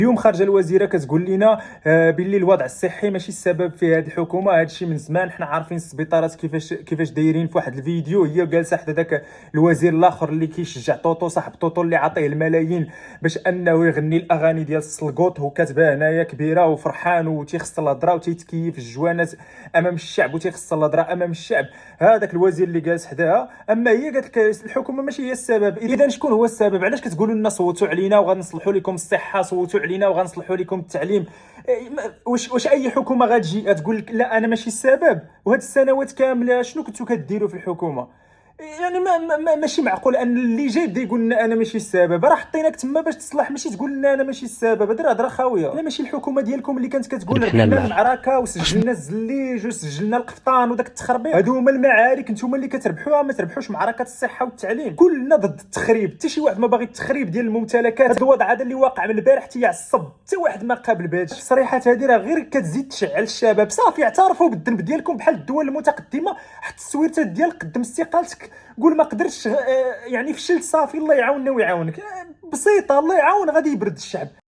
اليوم خارجه الوزيره كتقول لنا باللي الوضع الصحي ماشي السبب في هذه الحكومه. هذا الشيء من زمان حنا عارفين السبيطارات كيفاش دايرين. في واحد الفيديو هي جالسه حدا داك الوزير الاخر اللي كيشجع طوطو، صاحب طوطو اللي عطيه الملايين باش انه يغني الاغاني ديال السلقوط، هو كاتبها هنايا كبيره وفرحان وتيخص الهضره وتيتكيف الجوانات امام الشعب وتيخص الهضره امام الشعب. هذاك الوزير اللي جالس حداها، اما هي قالت لك الحكومه ماشي هي السبب. اذا شكون هو السبب؟ علاش كتقولوا لنا صوتوا علينا وغنصلحوا لكم الصحه، صوتوا علينا وغنصلحوا لكم التعليم؟ واش اي حكومه غتجي غتقول لك لا انا ماشي السبب؟ وهاد السنوات كامله شنو كنتو كديروا في الحكومه؟ يعني ماشي معقول ان اللي جاي بدا يقول لنا انا ماشي السبب. راه حطيناك تما باش تصلح، ماشي تقول لنا انا ماشي السبب. هذه هضره خاويه. لا ماشي الحكومه ديالكم اللي كانت كتقول ربحنا ربحنا المعركة. المعركه وسجلنا الزليج وسجلنا القفطان وداك التخربيق. هادو هما المعارك نتوما اللي كتربحوها، ما تربحوش معركه الصحه والتعليم. كلنا ضد التخريب، حتى شي واحد ما باغي التخريب ديال الممتلكات. هذا الوضع هذا اللي واقع من البارح تيعصب، حتى واحد ما قابل بهذا التصريحات هذه. راه غير كتزيد تشعل الشباب. صافي اعترفوا بالذنب ديالكم بحال الدول المتقدمه. حط السويرتات ديالك قدم استقالتك، قول ما قدرتش يعني فشلت، صافي الله يعاوننا ويعاونك. بسيطه، الله يعاون غادي يبرد الشعب.